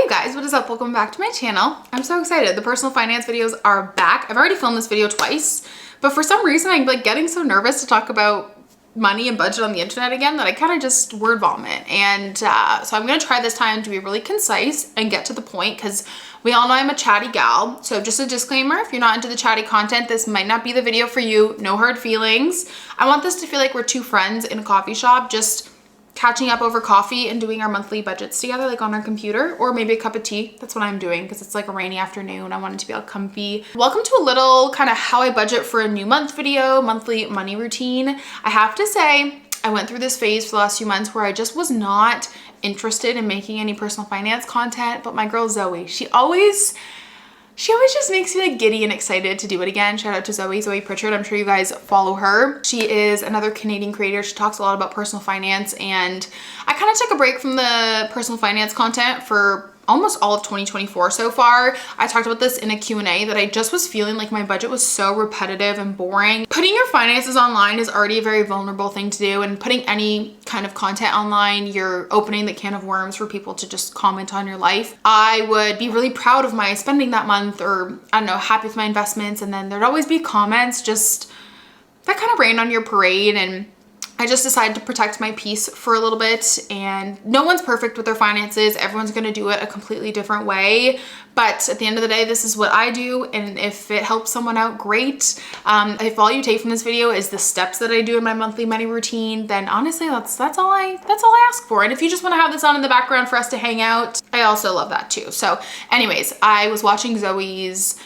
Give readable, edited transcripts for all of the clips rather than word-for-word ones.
Hey guys, what is up? Welcome back to my channel. I'm so excited. The personal finance videos are back. I've already filmed this video twice, but for some reason I'm like getting so nervous to talk about money and budget on the internet again that I kind of just word vomit. And so I'm going to try this time to be really concise and get to the point, because we all know I'm a chatty gal. So just a disclaimer, if you're not into the chatty content, this might not be the video for you. No hard feelings. I want this to feel like we're two friends in a coffee shop, just catching up over coffee and doing our monthly budgets together, like on our computer, or maybe a cup of tea. That's what I'm doing because it's like a rainy afternoon. I want it to be all comfy. Welcome to a little kind of how I budget for a new month video, monthly money routine. I have to say, I went through this phase for the last few months where I just was not interested in making any personal finance content, but my girl Zoe, she always just makes me like giddy and excited to do it again. Shout out to Zoe Pritchard. I'm sure you guys follow her. She is another Canadian creator. She talks a lot about personal finance, and I kind of took a break from the personal finance content for almost all of 2024 so far. I talked about this in a Q&A that I just was feeling like my budget was so repetitive and boring. Putting your finances online is already a very vulnerable thing to do, and putting any kind of content online, you're opening the can of worms for people to just comment on your life. I would be really proud of my spending that month, or I don't know, happy with my investments, and then there'd always be comments just that kind of rain on your parade. And I just decided to protect my peace for a little bit, and no one's perfect with their finances. Everyone's going to do it a completely different way. But at the end of the day, this is what I do. And if it helps someone out, great. If all you take from this video is the steps that I do in my monthly money routine, then honestly, that's all I ask for. And if you just want to have this on in the background for us to hang out, I also love that too. So anyways, I was watching Zoe's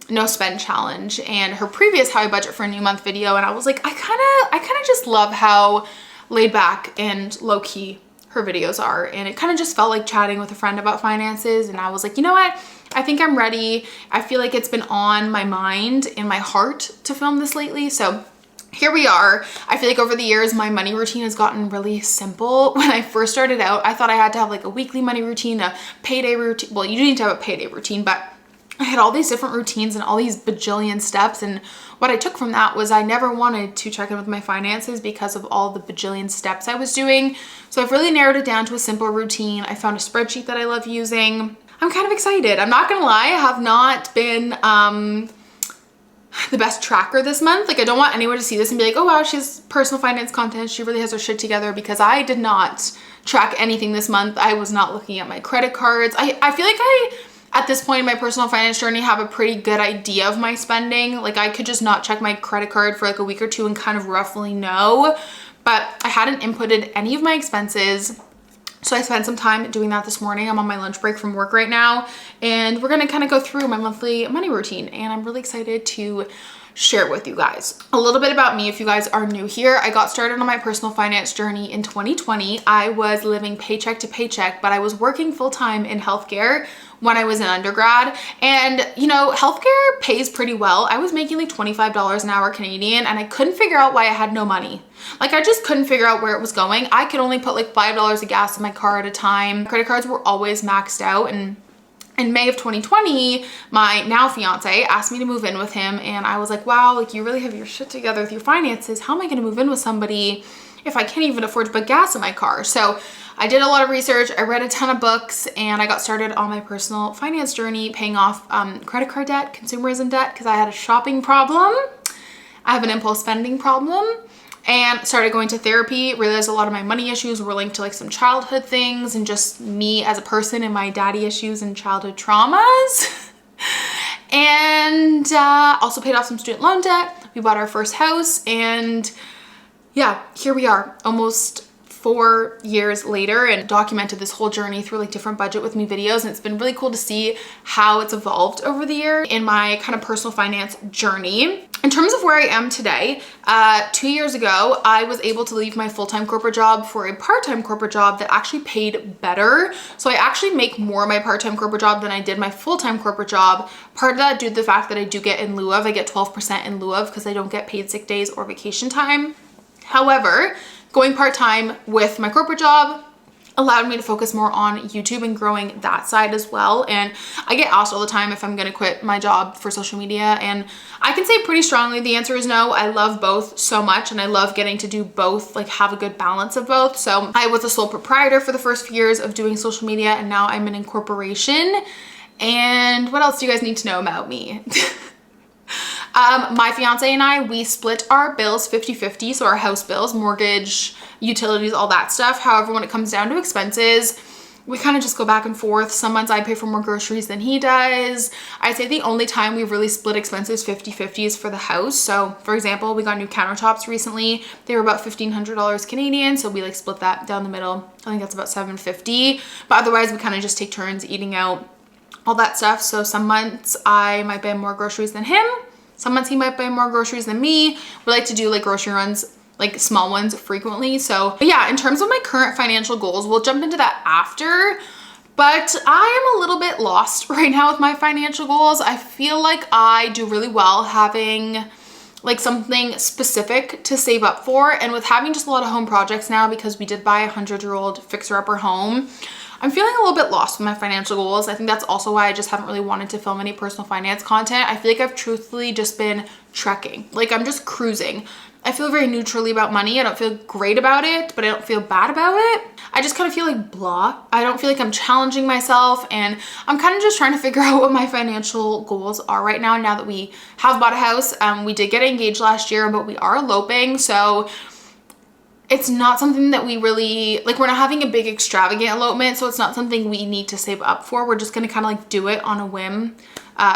no spend challenge and her previous how I budget for a new month video, and I was like, I kind of just love how laid back and low key her videos are, and it kind of just felt like chatting with a friend about finances. And I was like, you know what, I think I'm ready. I feel like it's been on my mind and my heart to film this lately, so here we are. I feel like over the years, my money routine has gotten really simple. When I first started out, I thought I had to have like a weekly money routine, a payday routine. Well, you need to have a payday routine, but I had all these different routines and all these bajillion steps. And what I took from that was I never wanted to check in with my finances because of all the bajillion steps I was doing. So I've really narrowed it down to a simple routine. I found a spreadsheet that I love using. I'm kind of excited. I'm not gonna lie, I have not been the best tracker this month. Like, I don't want anyone to see this and be like, oh wow, she's personal finance content, she really has her shit together, because I did not track anything this month. I was not looking at my credit cards. I feel like I, at this point in my personal finance journey, have a pretty good idea of my spending. Like, I could just not check my credit card for like a week or two and kind of roughly know, but I hadn't inputted any of my expenses. So I spent some time doing that this morning. I'm on my lunch break from work right now, and we're gonna kind of go through my monthly money routine, and I'm really excited to share it with you guys. A little bit about me, if you guys are new here. I got started on my personal finance journey in 2020. I was living paycheck to paycheck, but I was working full-time in healthcare when I was in undergrad. And you know, healthcare pays pretty well. I was making like $25 an hour Canadian, and I couldn't figure out why I had no money. Like, I just couldn't figure out where it was going. I could only put like $5 of gas in my car at a time. Credit cards were always maxed out, and in May of 2020, my now fiance asked me to move in with him, and I was like, wow, like, you really have your shit together with your finances. How am I gonna move in with somebody if I can't even afford to put gas in my car? So I did a lot of research, I read a ton of books, and I got started on my personal finance journey, paying off credit card debt, consumerism debt, because I had a shopping problem. I have an impulse spending problem, and started going to therapy. Realized a lot of my money issues were linked to like some childhood things and just me as a person and my daddy issues and childhood traumas. And also paid off some student loan debt. We bought our first house, and yeah, here we are almost 4 years later, and documented this whole journey through like different budget with me videos. And it's been really cool to see how it's evolved over the year in my kind of personal finance journey. In terms of where I am today, 2 years ago, I was able to leave my full-time corporate job for a part-time corporate job that actually paid better. So I actually make more in my part-time corporate job than I did my full-time corporate job. Part of that due to the fact that I do get in lieu of, I get 12% in lieu of, because I don't get paid sick days or vacation time. However, going part-time with my corporate job, allowed me to focus more on YouTube and growing that side as well. And I get asked all the time if I'm going to quit my job for social media, and I can say pretty strongly the answer is no. I love both so much, and I love getting to do both, like have a good balance of both. So I was a sole proprietor for the first few years of doing social media, and now I'm an incorporation. And what else do you guys need to know about me? My fiance and I, we split our bills 50-50, so our house bills, mortgage, utilities, all that stuff. However, when it comes down to expenses, we kind of just go back and forth. Some months I pay for more groceries than he does. I'd say the only time we've really split expenses 50-50 is for the house. So for example, we got new countertops recently. They were about $1,500 Canadian, so we like split that down the middle. I think that's about $750, but otherwise we kind of just take turns eating out, all that stuff. So some months I might buy more groceries than him. Some months he might buy more groceries than me. We like to do like grocery runs, like small ones frequently. So but yeah, in terms of my current financial goals, we'll jump into that after. But I am a little bit lost right now with my financial goals. I feel like I do really well having like something specific to save up for. And with having just a lot of home projects now, because we did buy a 100-year-old fixer-upper home, I'm feeling a little bit lost with my financial goals. I think that's also why I just haven't really wanted to film any personal finance content. I feel like I've truthfully just been trekking. Like I'm just cruising. I feel very neutrally about money. I don't feel great about it, but I don't feel bad about it. I just kind of feel like blah. I don't feel like I'm challenging myself, and I'm kind of just trying to figure out what my financial goals are right now that we have bought a house. We did get engaged last year, but we are eloping. So it's not something that we really, like we're not having a big extravagant elopement, so it's not something we need to save up for. We're just gonna kind of like do it on a whim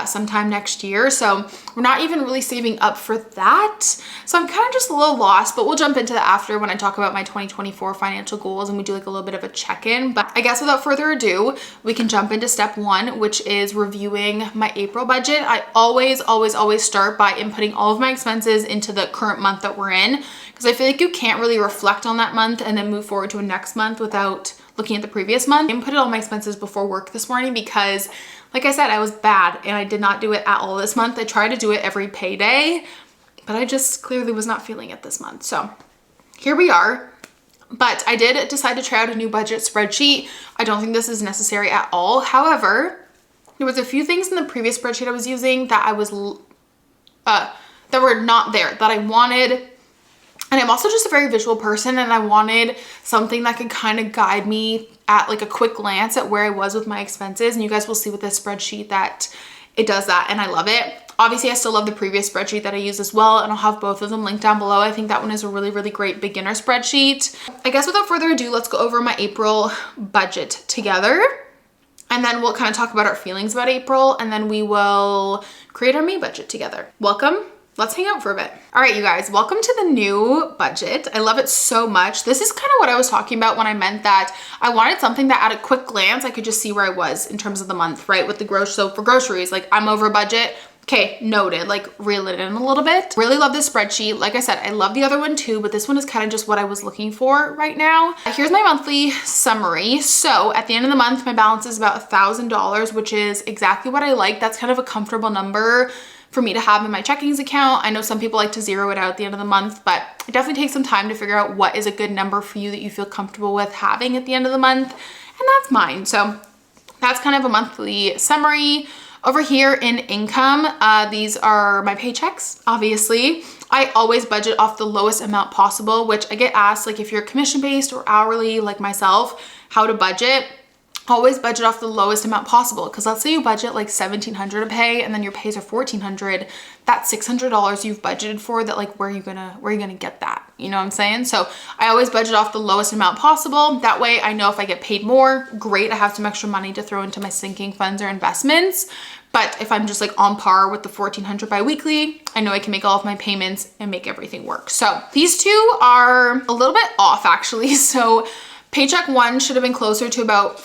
sometime next year. So we're not even really saving up for that. So I'm kind of just a little lost, but we'll jump into that after when I talk about my 2024 financial goals and we do like a little bit of a check-in. But I guess without further ado, we can jump into step one, which is reviewing my April budget. I always start by inputting all of my expenses into the current month that we're in, because I feel like you can't really reflect on that month and then move forward to a next month without looking at the previous month. I inputted all my expenses before work this morning because, like I said, I was bad and I did not do it at all this month. I tried to do it every payday, but I just clearly was not feeling it this month. So here we are. But I did decide to try out a new budget spreadsheet. I don't think this is necessary at all. However, there was a few things in the previous spreadsheet I was using that I was that were not there that I wanted. And I'm also just a very visual person, and I wanted something that could kind of guide me at like a quick glance at where I was with my expenses. And you guys will see with this spreadsheet that it does that, and I love it. Obviously, I still love the previous spreadsheet that I used as well, and I'll have both of them linked down below. I think that one is a really great beginner spreadsheet. I guess without further ado, let's go over my April budget together. And then we'll kind of talk about our feelings about April, and then we will create our May budget together. Welcome. Let's hang out for a bit. All right, you guys, welcome to the new budget. I love it so much. This is kind of what I was talking about when I meant that I wanted something that at a quick glance, I could just see where I was in terms of the month, right? With the so for groceries, like I'm over budget. Okay, noted, like reel it in a little bit. Really love this spreadsheet. Like I said, I love the other one too, but this one is kind of just what I was looking for right now. Here's my monthly summary. So at the end of the month, my balance is about $1,000, which is exactly what I like. That's kind of a comfortable number for me to have in my checkings account. I know some people like to zero it out at the end of the month, but it definitely takes some time to figure out what is a good number for you that you feel comfortable with having at the end of the month. And that's mine. So that's kind of a monthly summary. Over here in income, these are my paychecks, obviously. I always budget off the lowest amount possible, which I get asked, like if you're commission-based or hourly like myself, how to budget. Always budget off the lowest amount possible, because let's say you budget like $1,700 a pay and then your pays are $1,400. That's $600 you've budgeted for that, like where are you gonna get that? You know what I'm saying? So I always budget off the lowest amount possible. That way I know if I get paid more, great, I have some extra money to throw into my sinking funds or investments. But if I'm just like on par with the $1,400 bi-weekly, I know I can make all of my payments and make everything work. So these two are a little bit off actually. So paycheck one should have been closer to about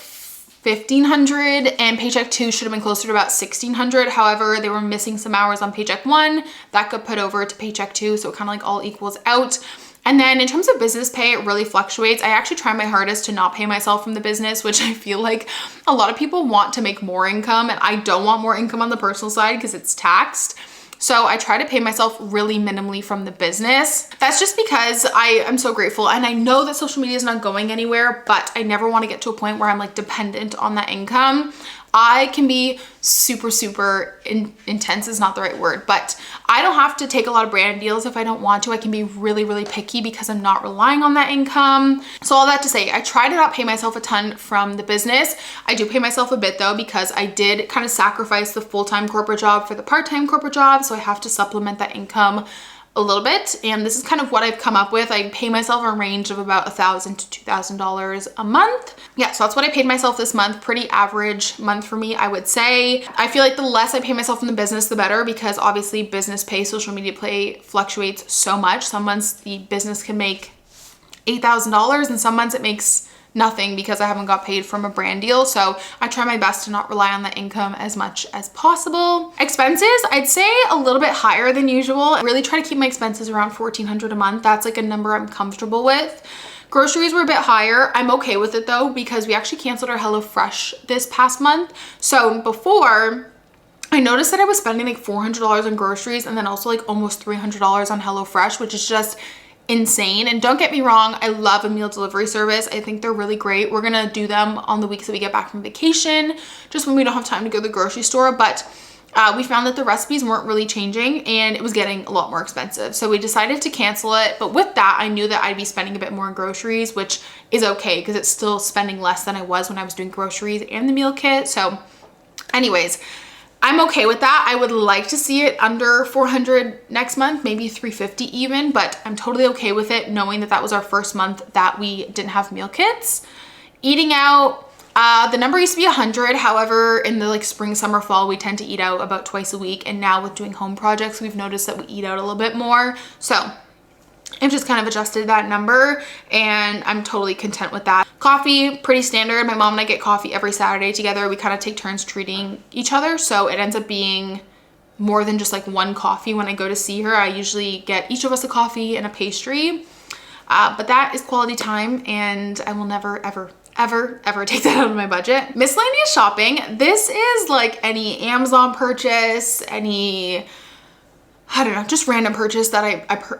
$1,500 and paycheck two should have been closer to about $1,600. However, they were missing some hours on paycheck one that got put over to paycheck two. So it kind of like all equals out. And then in terms of business pay, it really fluctuates. I actually try my hardest to not pay myself from the business, which I feel like a lot of people want to make more income, and I don't want more income on the personal side because it's taxed. So I try to pay myself really minimally from the business. That's just because I am so grateful, and I know that social media is not going anywhere, but I never want to get to a point where I'm like dependent on that income. I can be super intense is not the right word, but I don't have to take a lot of brand deals if I don't want to. I can be really picky because I'm not relying on that income. So all that to say, I try to not pay myself a ton from the business. I do pay myself a bit though, because I did kind of sacrifice the full-time corporate job for the part-time corporate job. So I have to supplement that income a little bit, and this is kind of what I've come up with. I pay myself a range of about $1,000 to $2,000 a month. Yeah, so that's what I paid myself this month. Pretty average month for me, I would say. I feel like the less I pay myself in the business, the better, because obviously business pay, social media pay fluctuates so much. Some months the business can make $8,000 and some months it makes nothing because I haven't got paid from a brand deal. So I try my best to not rely on that income as much as possible. Expenses, I'd say a little bit higher than usual. I really try to keep my expenses around $1,400 a month. That's like a number I'm comfortable with. Groceries were a bit higher. I'm okay with it though, because we actually canceled our HelloFresh this past month. So before, I noticed that I was spending like $400 on groceries and then also like almost $300 on HelloFresh, which is just insane. And don't get me wrong, I love a meal delivery service. I think they're really great. We're gonna do them on the weeks that we get back from vacation, just when we don't have time to go to the grocery store. But we found that the recipes weren't really changing and it was getting a lot more expensive. So we decided to cancel it. But with that, I knew that I'd be spending a bit more on groceries, which is okay because it's still spending less than I was when I was doing groceries and the meal kit. So anyways, I'm okay with that. I would like to see it under 400 next month, maybe 350 even, but I'm totally okay with it knowing that that was our first month that we didn't have meal kits. Eating out, the number used to be 100. However, in the like spring, summer, fall, we tend to eat out about twice a week. And now with doing home projects, we've noticed that we eat out a little bit more. So I've just kind of adjusted that number and I'm totally content with that. Coffee, pretty standard. My mom and I get coffee every Saturday together. We kind of take turns treating each other. So it ends up being more than just like one coffee when I go to see her. I usually get each of us a coffee and a pastry. But that is quality time and I will never, ever take that out of my budget. Miscellaneous shopping. This is like any Amazon purchase, any, I don't know, just random purchase that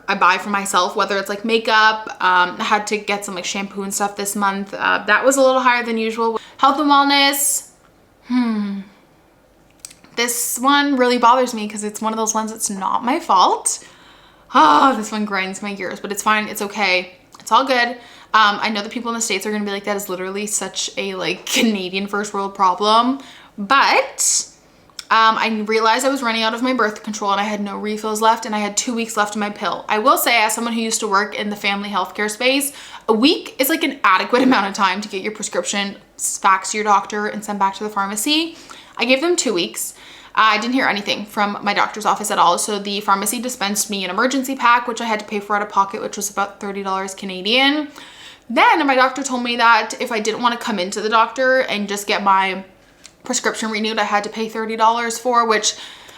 I buy for myself, whether it's like makeup. I had to get some like shampoo and stuff this month. That was a little higher than usual. Health and wellness. This one really bothers me because it's one of those ones that's not my fault. Oh, this one grinds my gears, but it's fine. It's okay. It's all good. I know that people in the States are gonna be like, that is literally such a like Canadian first world problem, but I realized I was running out of my birth control and I had no refills left and I had 2 weeks left in my pill. I will say, as someone who used to work in the family healthcare space, a week is like an adequate amount of time to get your prescription faxed to your doctor and sent back to the pharmacy. I gave them 2 weeks. I didn't hear anything from my doctor's office at all. So the pharmacy dispensed me an emergency pack, which I had to pay for out of pocket, which was about $30 Canadian. Then my doctor told me that if I didn't want to come into the doctor and just get my prescription renewed, I had to pay $30 for, which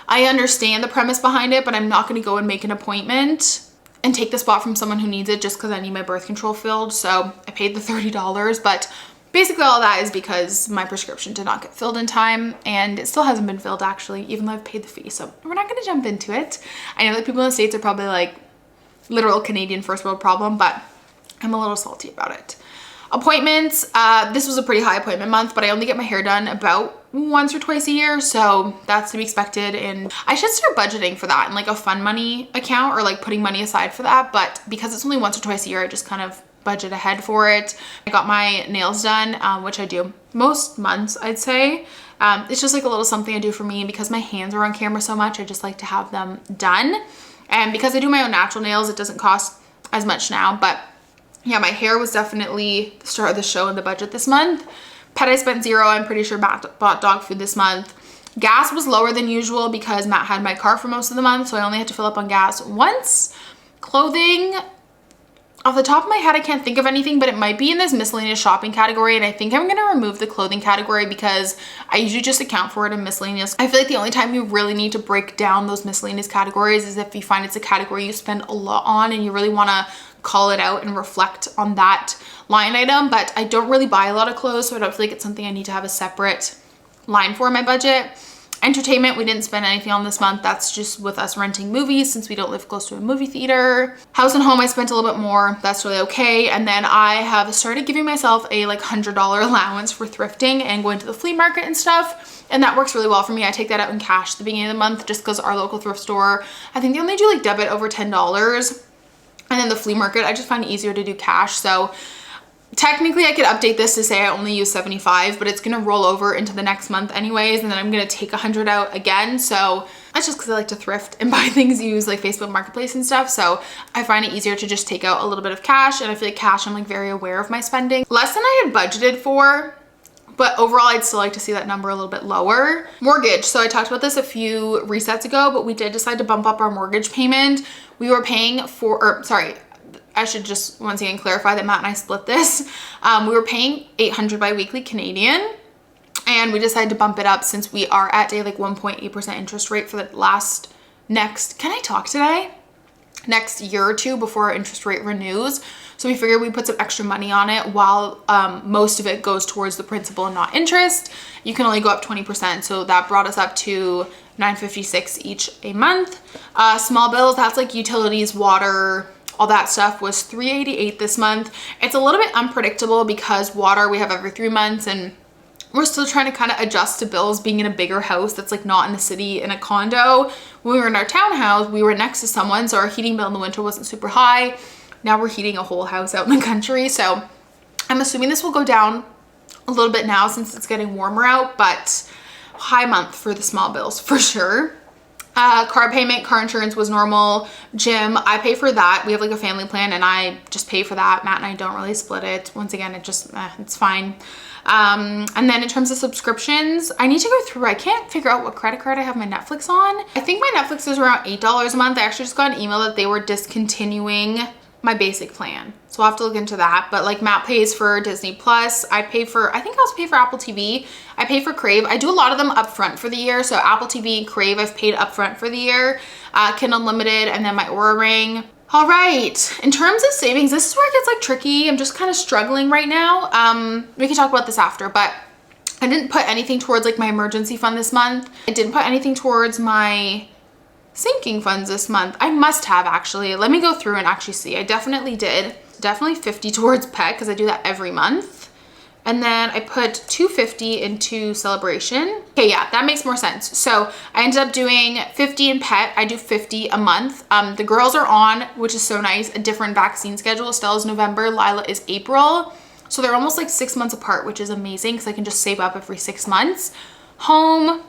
I understand the premise behind it, but I'm not going to go and make an appointment and take the spot from someone who needs it just because I need my birth control filled. So I paid the $30, but basically all that is because my prescription did not get filled in time and it still hasn't been filled actually, even though I've paid the fee. So we're not going to jump into it. I know that people in the States are probably like literal Canadian first world problem, but I'm a little salty about it. Appointments, this was a pretty high appointment month, but I only get my hair done about once or twice a year, so that's to be expected. And I should start budgeting for that in like a fun money account or like putting money aside for that, but because it's only once or twice a year, I just kind of budget ahead for it. I got my nails done, which I do most months, I'd say. It's just like a little something I do for me, and because my hands are on camera so much, I just like to have them done. And because I do my own natural nails, it doesn't cost as much now, but yeah, my hair was definitely the star of the show in the budget this month. Pet, I spent $0. I'm pretty sure Matt bought dog food this month. Gas was lower than usual because Matt had my car for most of the month, so I only had to fill up on gas once. Clothing, off the top of my head, I can't think of anything, but it might be in this miscellaneous shopping category, and I think I'm gonna remove the clothing category because I usually just account for it in miscellaneous. I feel like the only time you really need to break down those miscellaneous categories is if you find it's a category you spend a lot on and you really wanna call it out and reflect on that line item. But I don't really buy a lot of clothes, so I don't feel like it's something I need to have a separate line for in my budget. Entertainment, we didn't spend anything on this month. That's just with us renting movies since we don't live close to a movie theater. House and home, I spent a little bit more. That's really okay. And then I have started giving myself a like $100 allowance for thrifting and going to the flea market and stuff. And that works really well for me. I take that out in cash at the beginning of the month just because our local thrift store, I think they only do like debit over $10. And then the flea market, I just find it easier to do cash. So technically I could update this to say I only use 75, but it's gonna roll over into the next month anyways, and then I'm gonna take 100 out again. So that's just because I like to thrift and buy things used like Facebook Marketplace and stuff. So I find it easier to just take out a little bit of cash, and I feel like cash, I'm like very aware of my spending. Less than I had budgeted for, but overall I'd still like to see that number a little bit lower. Mortgage, so I talked about this a few resets ago, but we did decide to bump up our mortgage payment. We were paying for, or sorry, I should just once again clarify that Matt and I split this. We were paying $800 bi-weekly Canadian, and we decided to bump it up since we are at a like 1.8% interest rate for the next year or two before our interest rate renews. So we figured we put some extra money on it while most of it goes towards the principal and not interest. You can only go up 20%. So that brought us up to $956 each a month. Small bills, that's like utilities, water, all that stuff, was $388 this month. It's a little bit unpredictable because water we have every 3 months, and we're still trying to kind of adjust to bills being in a bigger house that's like not in the city in a condo. When we were in our townhouse, we were next to someone, so our heating bill in the winter wasn't super high. Now we're heating a whole house out in the country. So I'm assuming this will go down a little bit now since it's getting warmer out, but high month for the small bills for sure. Car payment, car insurance was normal. Gym, I pay for that. We have like a family plan and I just pay for that. Matt and I don't really split it. Once again, it just, it's fine. And then in terms of subscriptions, I need to go through, I can't figure out what credit card I have my Netflix on. I think my Netflix is around $8 a month. I actually just got an email that they were discontinuing my basic plan. So I'll have to look into that. But like Matt pays for Disney Plus. I pay for, I think I also pay for Apple TV. I pay for Crave. I do a lot of them upfront for the year. So Apple TV and Crave, I've paid upfront for the year. Kindle Unlimited, and then my Oura Ring. All right, in terms of savings, this is where it gets like tricky. I'm just kind of struggling right now. We can talk about this after, but I didn't put anything towards like my emergency fund this month. I didn't put anything towards my sinking funds this month. I must have actually. Let me go through and actually see. I definitely did. Definitely 50 towards pet because I do that every month. And then I put $250 into celebration. Okay, yeah, that makes more sense. So I ended up doing 50 in pet. I do 50 a month. The girls are on, which is so nice, a different vaccine schedule. Stella's November, Lila is April. So they're almost like 6 months apart, which is amazing because I can just save up every 6 months. Home,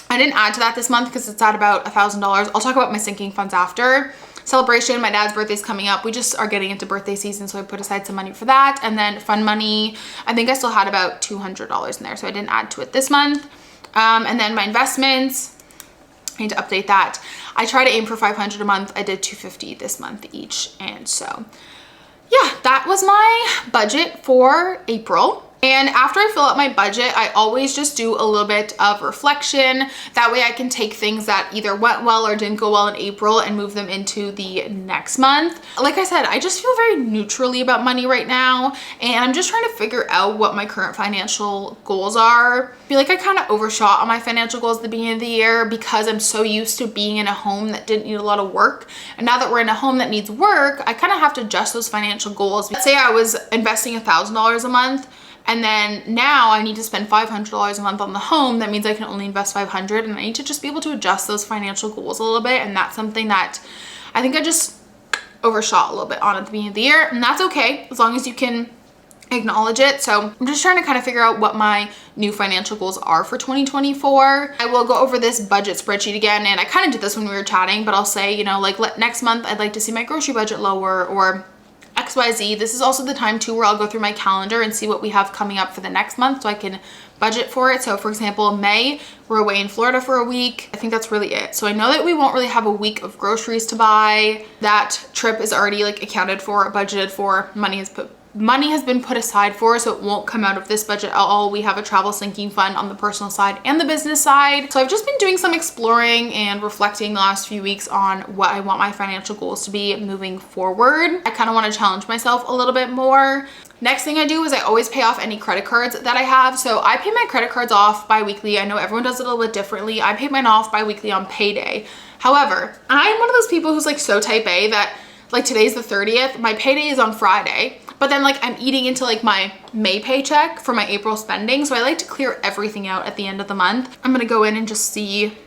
I didn't add to that this month because it's at about $1,000. I'll talk about my sinking funds after. Celebration, my dad's birthday's coming up. We just are getting into birthday season, so I put aside some money for that. And then fun money, I think I still had about $200 in there, so I didn't add to it this month. And then my investments, I need to update that. I try to aim for $500 a month. I did $250 this month each. And so yeah, that was my budget for April. And after I fill out my budget, I always just do a little bit of reflection. That way I can take things that either went well or didn't go well in April and move them into the next month. Like I said, I just feel very neutrally about money right now. And I'm just trying to figure out what my current financial goals are. I feel like I kind of overshot on my financial goals at the beginning of the year because I'm so used to being in a home that didn't need a lot of work. And now that we're in a home that needs work, I kind of have to adjust those financial goals. Let's say I was investing $1,000 a month. And then now I need to spend $500 a month on the home. That means I can only invest $500, and I need to just be able to adjust those financial goals a little bit. And that's something that I think I just overshot a little bit on at the beginning of the year, and that's okay as long as you can acknowledge it. So I'm just trying to kind of figure out what my new financial goals are for 2024. I will go over this budget spreadsheet again, and I kind of did this when we were chatting, but I'll say, you know, like next month I'd like to see my grocery budget lower, or XYZ. This is also the time too where I'll go through my calendar and see what we have coming up for the next month so I can budget for it. So for example, May, we're away in Florida for a week. I think that's really it. So I know that we won't really have a week of groceries to buy. That trip is already like accounted for, budgeted for, money has been put aside for, so it won't come out of this budget at all. We have a travel sinking fund on the personal side and the business side. So I've just been doing some exploring and reflecting the last few weeks on what I want my financial goals to be moving forward. I kind of want to challenge myself a little bit more. Next thing I do is I always pay off any credit cards that I have. So I pay my credit cards off bi-weekly. I know everyone does it a little bit differently. I pay mine off bi-weekly on payday. However, I'm one of those people who's like so type A that like today's the 30th, my payday is on Friday, but then like I'm eating into like my May paycheck for my April spending. So I like to clear everything out at the end of the month. I'm gonna go in and just see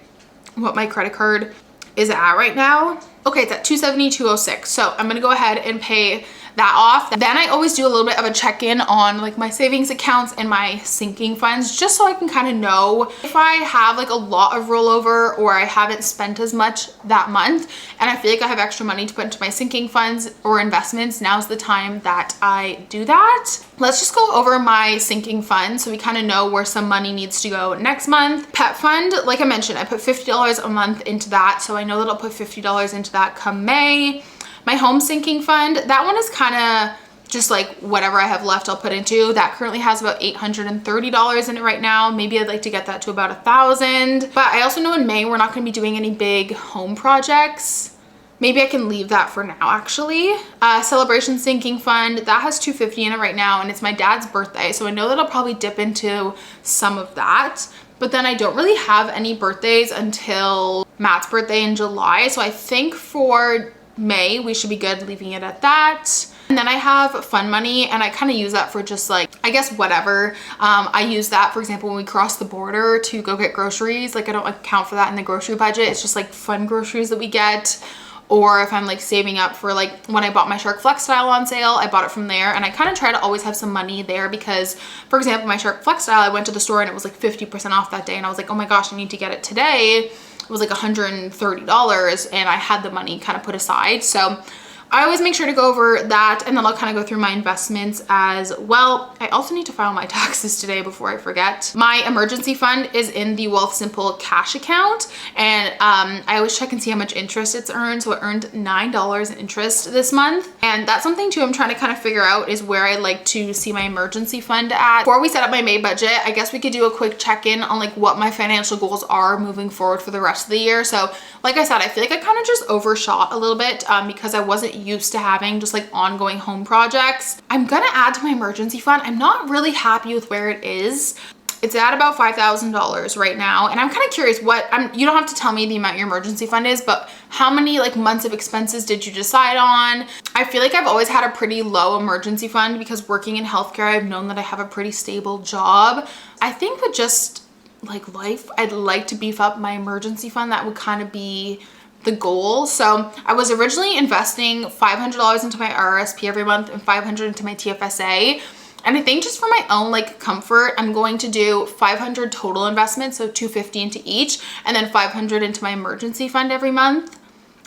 what my credit card is at right now. Okay, it's at $270.206. So I'm gonna go ahead and pay that off. Then I always do a little bit of a check-in on like my savings accounts and my sinking funds, just so I can kind of know if I have like a lot of rollover or I haven't spent as much that month and I feel like I have extra money to put into my sinking funds or investments. Now's the time that I do that. Let's just go over my sinking fund so we kind of know where some money needs to go next month. Pet fund, like I mentioned, I put $50 a month into that, so I know that I'll put $50 into that come May. My home sinking fund, that one is kind of just like whatever I have left I'll put into. That currently has about $830 in it right now. Maybe I'd like to get that to about $1,000. But I also know in May we're not going to be doing any big home projects. Maybe I can leave that for now actually. Celebration sinking fund, that has $250 in it right now and it's my dad's birthday. So I know that I'll probably dip into some of that. But then I don't really have any birthdays until Matt's birthday in July. So I think for May we should be good leaving it at that. And then I have fun money and I kind of use that for just like, I guess whatever. I use that, for example, when we cross the border to go get groceries. Like I don't account for that in the grocery budget. It's just like fun groceries that we get. Or if I'm like saving up for like when I bought my Shark FlexStyle on sale, I bought it from there. And I kind of try to always have some money there because, for example, my Shark FlexStyle, I went to the store and it was like 50% off that day. And I was like, oh my gosh, I need to get it today. It was like $130 and I had the money kind of put aside. So I always make sure to go over that and then I'll kind of go through my investments as well. I also need to file my taxes today before I forget. My emergency fund is in the Wealthsimple cash account and I always check and see how much interest it's earned. So it earned $9 in interest this month. And that's something too I'm trying to kind of figure out is where I like to see my emergency fund at. Before we set up my May budget, I guess we could do a quick check-in on like what my financial goals are moving forward for the rest of the year. So like I said, I feel like I kind of just overshot a little bit because I wasn't used to having just like ongoing home projects. I'm gonna add to my emergency fund. I'm not really happy with where it is. It's at about $5,000 right now. And I'm kind of curious you don't have to tell me the amount your emergency fund is, but how many like months of expenses did you decide on? I feel like I've always had a pretty low emergency fund because working in healthcare, I've known that I have a pretty stable job. I think with just like life, I'd like to beef up my emergency fund. That would kind of be the goal. So I was originally investing $500 into my RRSP every month and $500 into my TFSA. And I think just for my own like comfort, I'm going to do 500 total investments. So 250 into each and then 500 into my emergency fund every month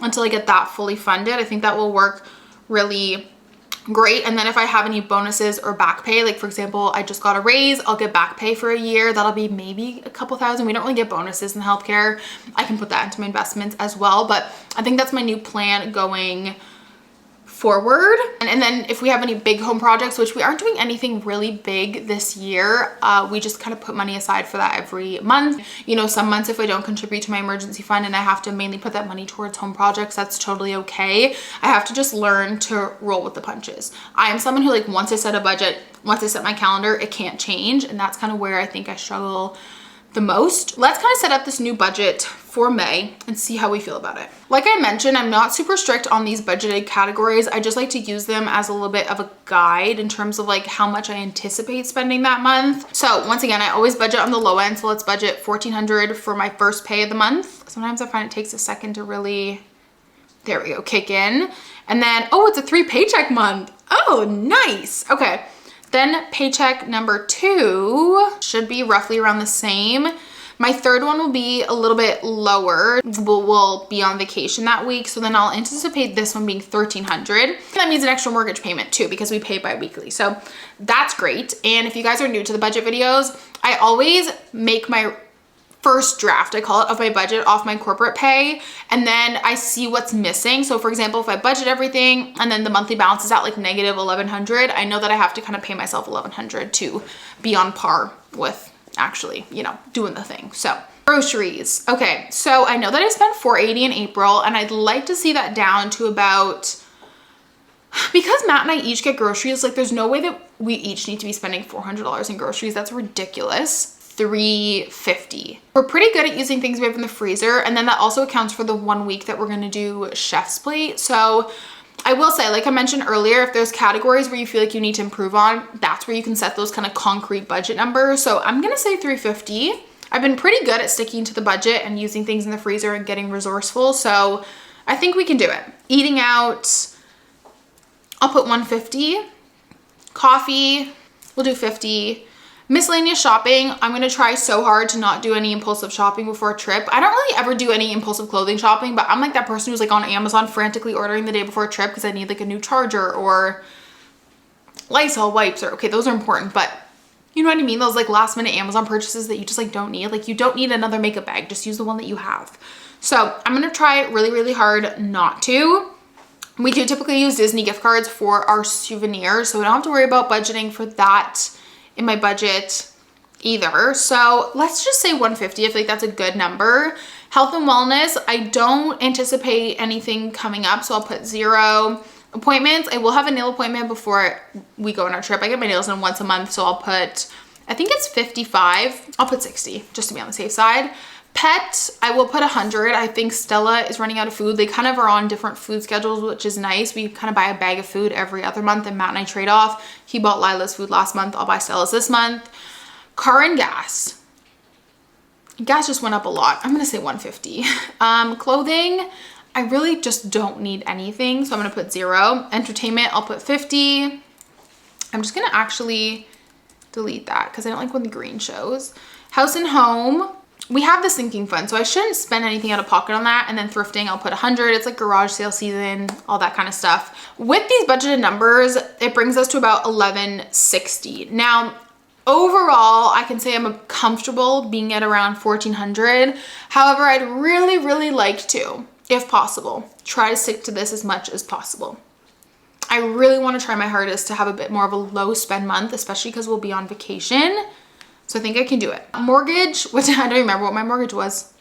until I get that fully funded. I think that will work really great. And then if I have any bonuses or back pay, like for example, I just got a raise, I'll get back pay for a year. That'll be maybe a couple thousand. We don't really get bonuses in healthcare. I can put that into my investments as well. But I think that's my new plan going forward. And then if we have any big home projects, which we aren't doing anything really big this year, we just kind of put money aside for that every month. You know, some months if I don't contribute to my emergency fund and I have to mainly put that money towards home projects, that's totally okay. I have to just learn to roll with the punches. I am someone who like once I set a budget, once I set my calendar, it can't change. And that's kind of where I think I struggle the most. Let's kind of set up this new budget for May and see how we feel about it. Like I mentioned, I'm not super strict on these budgeted categories. I just like to use them as a little bit of a guide in terms of like how much I anticipate spending that month. So once again, I always budget on the low end. So let's budget $1,400 for my first pay of the month. Sometimes I find it takes a second to really, there we go, kick in. And then, oh, it's a 3 paycheck month. Oh, nice. Okay. Then paycheck number 2 should be roughly around the same. My third one will be a little bit lower. We'll be on vacation that week. So then I'll anticipate this one being $1,300. That means an extra mortgage payment too, because we pay bi-weekly. So that's great. And if you guys are new to the budget videos, I always make my first draft, I call it, of my budget off my corporate pay, and then I see what's missing. So for example, if I budget everything and then the monthly balance is at like negative $1,100, I know that I have to kind of pay myself $1,100 to be on par with actually, you know, doing the thing. So groceries. Okay, so I know that I spent $480 in April and I'd like to see that down to about because Matt and I each get groceries, like there's no way that we each need to be spending $400 in groceries. That's ridiculous. $350. We're pretty good at using things we have in the freezer, and then that also accounts for the 1 week that we're gonna do chef's plate. So I will say, like I mentioned earlier, if there's categories where you feel like you need to improve on, that's where you can set those kind of concrete budget numbers. So I'm gonna say $350. I've been pretty good at sticking to the budget and using things in the freezer and getting resourceful, so I think we can do it. Eating out, I'll put $150. Coffee, we'll do $50. Miscellaneous shopping, I'm gonna try so hard to not do any impulsive shopping before a trip. I don't really ever do any impulsive clothing shopping, but I'm like that person who's like on Amazon frantically ordering the day before a trip because I need like a new charger or Lysol wipes, or okay, those are important, but you know what I mean? Those like last minute Amazon purchases that you just like don't need. Like you don't need another makeup bag, just use the one that you have. So I'm gonna try really, really hard not to. We do typically use Disney gift cards for our souvenirs, so we don't have to worry about budgeting for that in my budget either. So let's just say $150. I feel like that's a good number. Health and wellness, I don't anticipate anything coming up, so I'll put 0. Appointments, I will have a nail appointment before we go on our trip. I get my nails done once a month, so I'll put, I think it's 55. I'll put 60 just to be on the safe side. Pet, I will put 100. I think Stella is running out of food. They kind of are on different food schedules, which is nice. We kind of buy a bag of food every other month, and Matt and I trade off. He bought Lila's food last month. I'll buy Stella's this month. Car and gas. Gas just went up a lot. I'm gonna say 150. Clothing, I really just don't need anything, so I'm gonna put 0. Entertainment, I'll put 50. I'm just gonna actually delete that because I don't like when the green shows. House and home, we have the sinking fund, so I shouldn't spend anything out of pocket on that. And then thrifting, I'll put 100. It's like garage sale season, all that kind of stuff. With these budgeted numbers, it brings us to about $1,160. Now, overall, I can say I'm comfortable being at around $1,400. However, I'd really, really like to, if possible, try to stick to this as much as possible. I really want to try my hardest to have a bit more of a low spend month, especially because we'll be on vacation. So I think I can do it. Mortgage, which I don't remember what my mortgage was.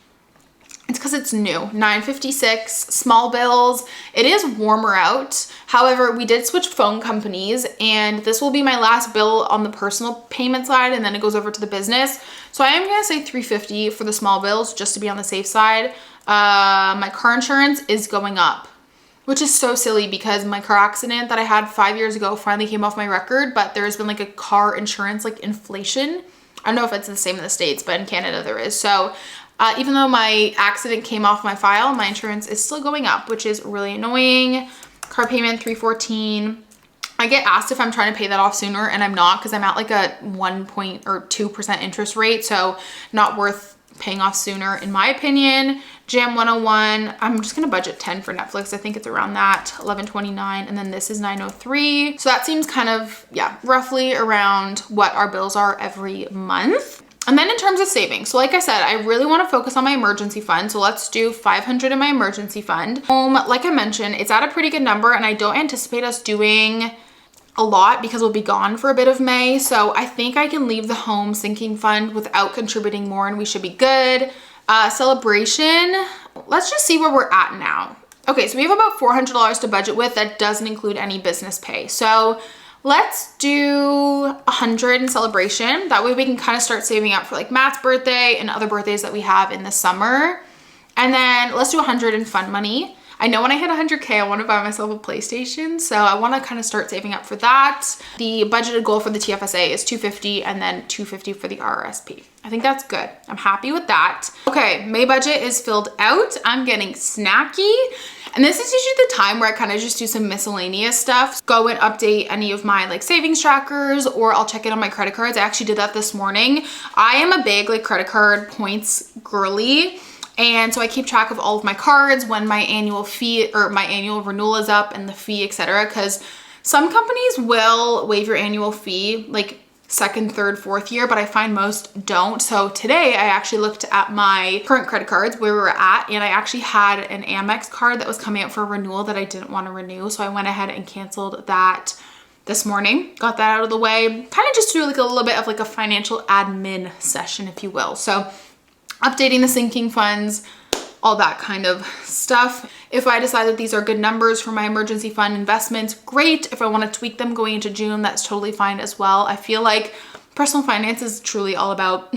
It's because it's new, $956. Small bills, it is warmer out. However, we did switch phone companies, and this will be my last bill on the personal payment side, and then it goes over to the business. So I am gonna say $350 for the small bills, just to be on the safe side. My car insurance is going up, which is so silly because my car accident that I had 5 years ago finally came off my record, but there's been like a car insurance like inflation. I don't know if it's the same in the States, but in Canada there is. So even though my accident came off my file, my insurance is still going up, which is really annoying. Car payment, $314. I get asked if I'm trying to pay that off sooner, and I'm not, because I'm at like a 2% interest rate. So not worth paying off sooner in my opinion. Jam 101, I'm just gonna budget 10 for Netflix. I think it's around that, $11.29, and then this is $9.03. So that seems kind of, yeah, roughly around what our bills are every month. And then in terms of saving, so like I said, I really want to focus on my emergency fund. So let's do $500 in my emergency fund. Like I mentioned, it's at a pretty good number, and I don't anticipate us doing a lot because we'll be gone for a bit of May. So I think I can leave the home sinking fund without contributing more, and we should be good. Celebration, let's just see where we're at now. Okay, so we have about $400 to budget with. That doesn't include any business pay. So let's do 100 in celebration. That way we can kind of start saving up for like Matt's birthday and other birthdays that we have in the summer. And then let's do 100 in fun money. I know when I hit 100K, I want to buy myself a PlayStation, so I want to kind of start saving up for that. The budgeted goal for the TFSA is $250, and then $250 for the RRSP. I think that's good. I'm happy with that. Okay, May budget is filled out. I'm getting snacky. And this is usually the time where I kind of just do some miscellaneous stuff. Go and update any of my like savings trackers, or I'll check in on my credit cards. I actually did that this morning. I am a big like credit card points girly. And so I keep track of all of my cards, when my annual fee or my annual renewal is up, and the fee, etc. Because some companies will waive your annual fee like second, third, fourth year, but I find most don't. So today I actually looked at my current credit cards where we were at, and I actually had an Amex card that was coming up for renewal that I didn't want to renew. So I went ahead and canceled that this morning, got that out of the way, kind of just to do like a little bit of like a financial admin session, if you will. So updating the sinking funds, all that kind of stuff. If I decide that these are good numbers for my emergency fund investments, great. If I want to tweak them going into June, that's totally fine as well. I feel like personal finance is truly all about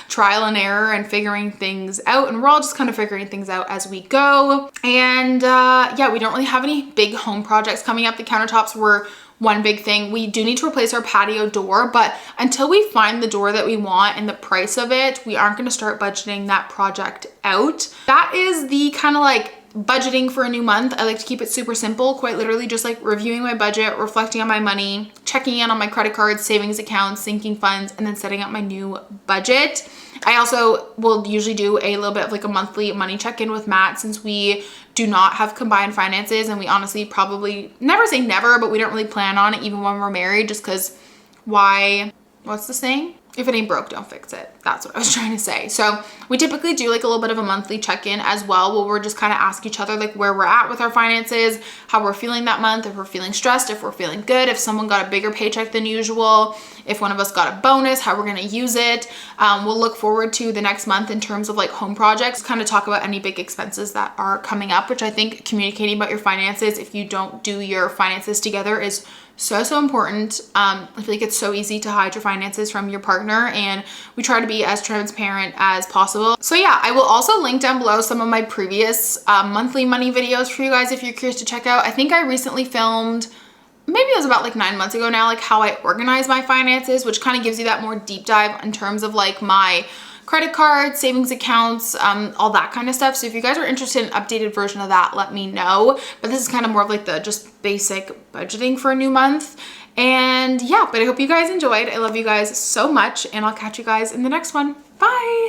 trial and error and figuring things out, and we're all just kind of figuring things out as we go. And yeah, we don't really have any big home projects coming up. The countertops were one big thing. We do need to replace our patio door, but until we find the door that we want and the price of it, we aren't going to start budgeting that project out. That is the kind of like budgeting for a new month. I like to keep it super simple, quite literally just like reviewing my budget, reflecting on my money, checking in on my credit cards, savings accounts, sinking funds, and then setting up my new budget. I also will usually do a little bit of like a monthly money check-in with Matt, since we do not have combined finances, and we honestly probably never say never, but we don't really plan on it even when we're married, just because why, what's the saying? If it ain't broke, don't fix it. That's what I was trying to say. So we typically do like a little bit of a monthly check-in as well, where we're just kind of ask each other like where we're at with our finances, how we're feeling that month, if we're feeling stressed, if we're feeling good, if someone got a bigger paycheck than usual, if one of us got a bonus, how we're going to use it. We'll look forward to the next month in terms of like home projects, kind of talk about any big expenses that are coming up, which I think communicating about your finances, if you don't do your finances together, is so important. I feel like it's so easy to hide your finances from your partner, and we try to be as transparent as possible. So yeah, I will also link down below some of my previous monthly money videos for you guys if you're curious to check out. I think I recently filmed, maybe it was about like 9 months ago now, like how I organize my finances, which kind of gives you that more deep dive in terms of like my credit cards, savings accounts, all that kind of stuff. So if you guys are interested in an updated version of that, let me know. But this is kind of more of like the just basic budgeting for a new month. And yeah, but I hope you guys enjoyed. I love you guys so much, and I'll catch you guys in the next one. Bye.